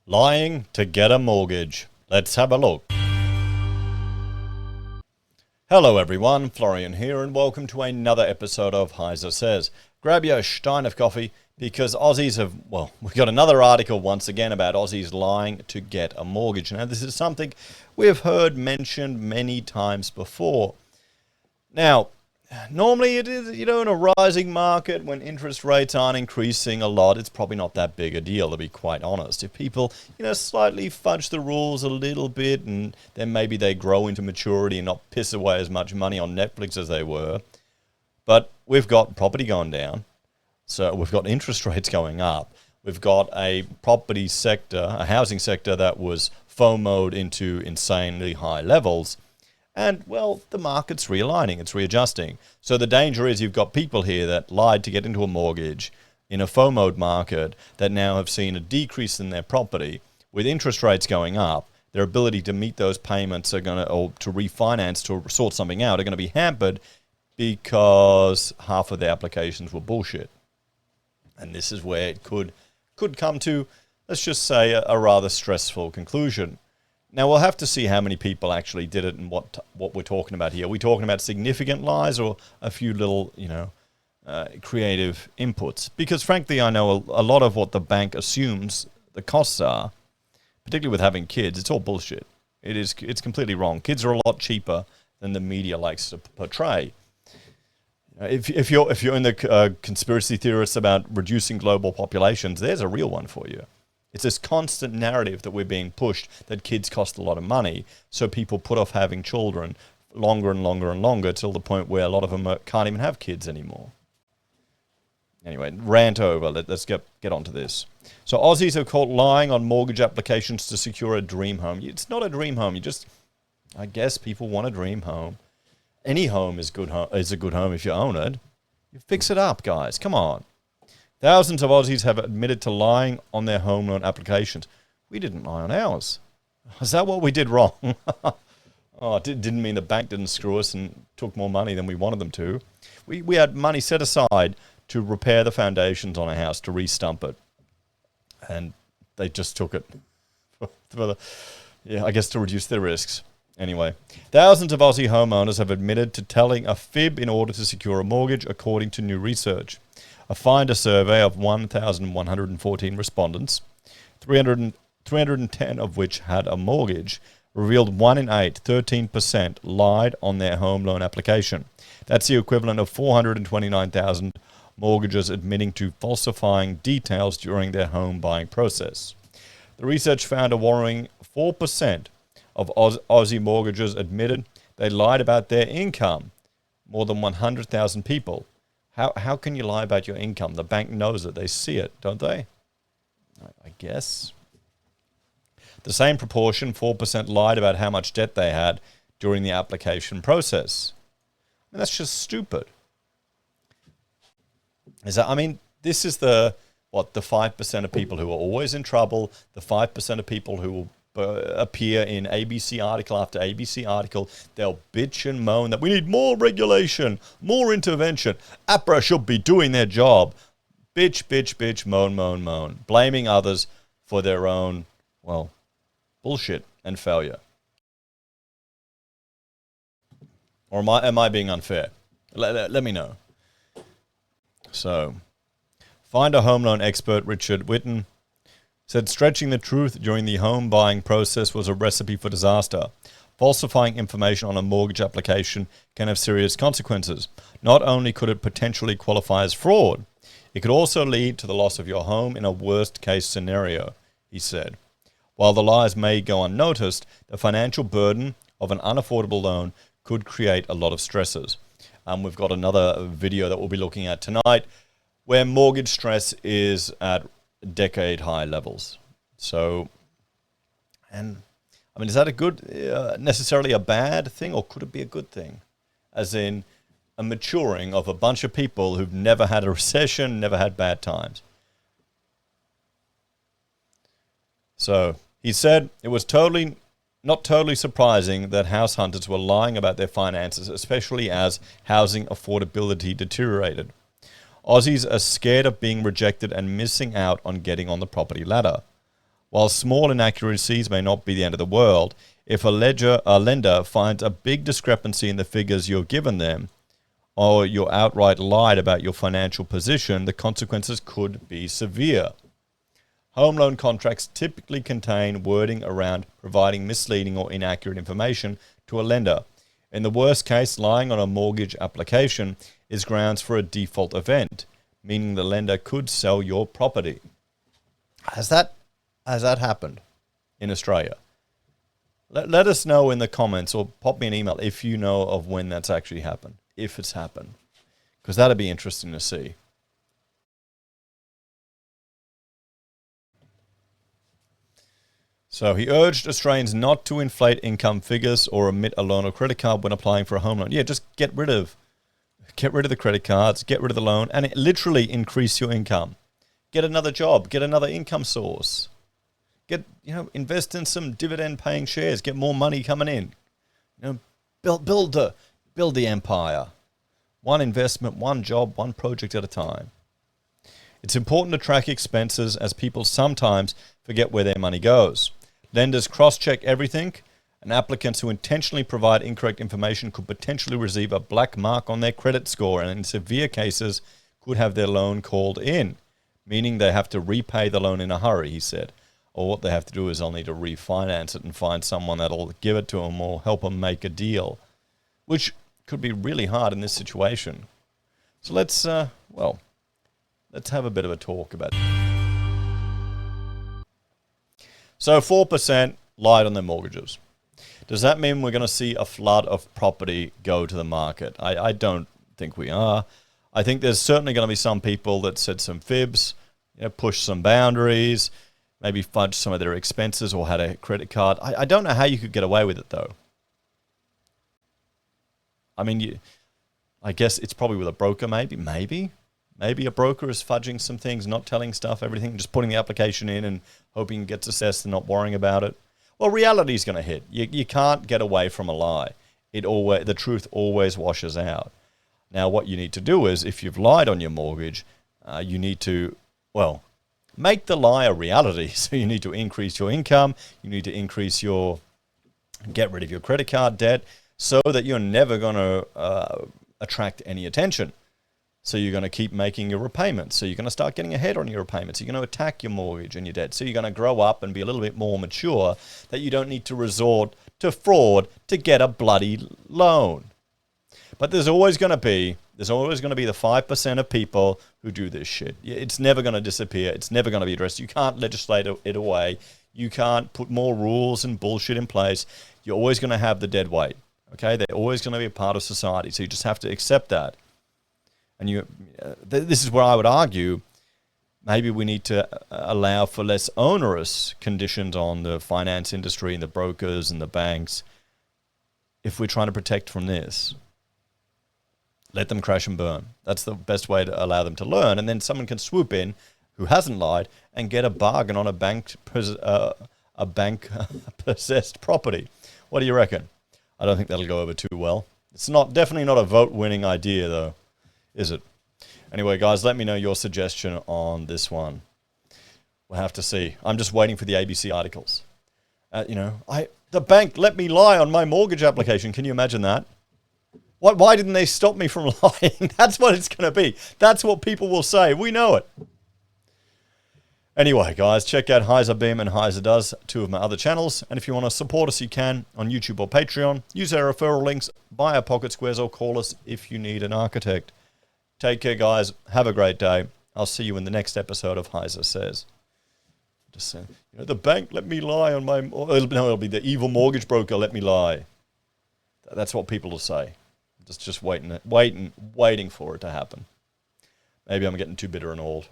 Lying to get a mortgage. Let's have a look. Hello everyone, Florian here, and welcome to another episode of HeiseSays. Grab your stein of coffee because Aussies have, well, we've got another article once again about Aussies lying to get a mortgage. Now this is something we have heard mentioned many times before. Now, normally it is, in a rising market when interest rates aren't increasing a lot, it's probably not that big a deal, to be quite honest. If people, slightly fudge the rules a little bit and then maybe they grow into maturity and not piss away as much money on Netflix as they were. But we've got property going down. So we've got interest rates going up. We've got a property sector, a housing sector that was FOMO'd into insanely high levels. And, well, the market's realigning, it's readjusting. So the danger is you've got people here that lied to get into a mortgage in a FOMO'd market that now have seen a decrease in their property. With interest rates going up, their ability to meet those payments or to refinance, to sort something out, are going to be hampered because half of their applications were bullshit. And this is where it could come to, let's just say, a rather stressful conclusion. Now, we'll have to see how many people actually did it and what we're talking about here. Are we talking about significant lies or a few little, creative inputs? Because, frankly, I know a lot of what the bank assumes the costs are, particularly with having kids, it's all bullshit. It's completely wrong. Kids are a lot cheaper than the media likes to portray. If you're in the conspiracy theorists about reducing global populations, there's a real one for you. It's this constant narrative that we're being pushed that kids cost a lot of money, so people put off having children longer and longer and longer till the point where a lot of them can't even have kids anymore. Anyway, rant over. Let's get onto this. So Aussies are caught lying on mortgage applications to secure a dream home. It's not a dream home. I guess people want a dream home. Any home is a good home if you own it. You fix it up, guys. Come on. Thousands of Aussies have admitted to lying on their home loan applications. We didn't lie on ours. Is that what we did wrong? It didn't mean the bank didn't screw us and took more money than we wanted them to. We had money set aside to repair the foundations on a house, to re-stump it. And they just took it, I guess to reduce their risks. Anyway, thousands of Aussie homeowners have admitted to telling a fib in order to secure a mortgage, according to new research. A Finder survey of 1,114 respondents, 310 of which had a mortgage, revealed 1 in 8, 13%, lied on their home loan application. That's the equivalent of 429,000 mortgages admitting to falsifying details during their home buying process. The research found a worrying 4% of Aussie mortgagers admitted they lied about their income. More than 100,000 people. How can you lie about your income? The bank knows it. They see it, don't they? I guess. The same proportion, 4%, lied about how much debt they had during the application process. I mean, that's just stupid. This is the 5% of people who are always in trouble, the 5% of people who will appear in ABC article after ABC article. They'll bitch and moan that we need more regulation, more intervention. APRA should be doing their job. Bitch, bitch, bitch, moan, moan, moan. Blaming others for their own, bullshit and failure. Or am I being unfair? Let me know. So, Finder home loan expert Richard Whitten said stretching the truth during the home buying process was a recipe for disaster. Falsifying information on a mortgage application can have serious consequences. Not only could it potentially qualify as fraud, it could also lead to the loss of your home in a worst-case scenario, he said. While the lies may go unnoticed, the financial burden of an unaffordable loan could create a lot of stresses. We've got another video that we'll be looking at tonight where mortgage stress is at decade high levels. So, is that a good, necessarily a bad thing, or could it be a good thing? As in a maturing of a bunch of people who've never had a recession, never had bad times. So he said it was not totally surprising that house hunters were lying about their finances, especially as housing affordability deteriorated. Aussies are scared of being rejected and missing out on getting on the property ladder. While small inaccuracies may not be the end of the world, if a lender finds a big discrepancy in the figures you've given them, or you outright lied about your financial position, the consequences could be severe. Home loan contracts typically contain wording around providing misleading or inaccurate information to a lender. In the worst case, lying on a mortgage application is grounds for a default event, meaning the lender could sell your property. Has that happened in Australia? Let us know in the comments or pop me an email if you know of when that's actually happened, if it's happened, because that'd be interesting to see. So he urged Australians not to inflate income figures or omit a loan or credit card when applying for a home loan. Yeah, just get rid of the credit cards, get rid of the loan, and it literally increase your income. Get another job, get another income source. Invest in some dividend-paying shares, get more money coming in. Build the empire. One investment, one job, one project at a time. It's important to track expenses as people sometimes forget where their money goes. Lenders cross-check everything, and applicants who intentionally provide incorrect information could potentially receive a black mark on their credit score and in severe cases could have their loan called in, meaning they have to repay the loan in a hurry, he said. Or what they have to do is they'll need to refinance it and find someone that'll give it to them or help them make a deal, which could be really hard in this situation. So let's have a bit of a talk about it. So 4% lied on their mortgages. Does that mean we're going to see a flood of property go to the market? I don't think we are. I think there's certainly going to be some people that said some fibs, push some boundaries, maybe fudge some of their expenses or had a credit card. I don't know how you could get away with it, though. I mean, I guess it's probably with a broker, maybe. Maybe a broker is fudging some things, not telling stuff, everything, just putting the application in and hoping it gets assessed and not worrying about it. Well, reality is going to hit. You can't get away from a lie. The truth always washes out. Now, what you need to do is, if you've lied on your mortgage, you need to, make the lie a reality. So you need to increase your income. You need to get rid of your credit card debt so that you're never going to attract any attention. So you're going to keep making your repayments. So you're going to start getting ahead on your repayments. You're going to attack your mortgage and your debt. So you're going to grow up and be a little bit more mature that you don't need to resort to fraud to get a bloody loan. But there's always going to be the 5% of people who do this shit. It's never going to disappear. It's never going to be addressed. You can't legislate it away. You can't put more rules and bullshit in place. You're always going to have the dead weight. Okay? They're always going to be a part of society. So you just have to accept that. And this is where I would argue maybe we need to allow for less onerous conditions on the finance industry and the brokers and the banks if we're trying to protect from this. Let them crash and burn. That's the best way to allow them to learn. And then someone can swoop in who hasn't lied and get a bargain on a bank-possessed property. What do you reckon? I don't think that'll go over too well. It's definitely not a vote-winning idea, though. Is it? Anyway, guys, let me know your suggestion on this one. We'll have to see. I'm just waiting for the ABC articles. The bank let me lie on my mortgage application. Can you imagine that? Why didn't they stop me from lying? That's what it's going to be. That's what people will say. We know it. Anyway, guys, check out Heise Beam and Heise Does, two of my other channels. And if you want to support us, you can on YouTube or Patreon. Use our referral links, buy our pocket squares, or call us if you need an architect. Take care, guys. Have a great day. I'll see you in the next episode of HeiseSays. Just saying, the bank let me lie on my... it'll be the evil mortgage broker let me lie. That's what people will say. Just waiting for it to happen. Maybe I'm getting too bitter and old.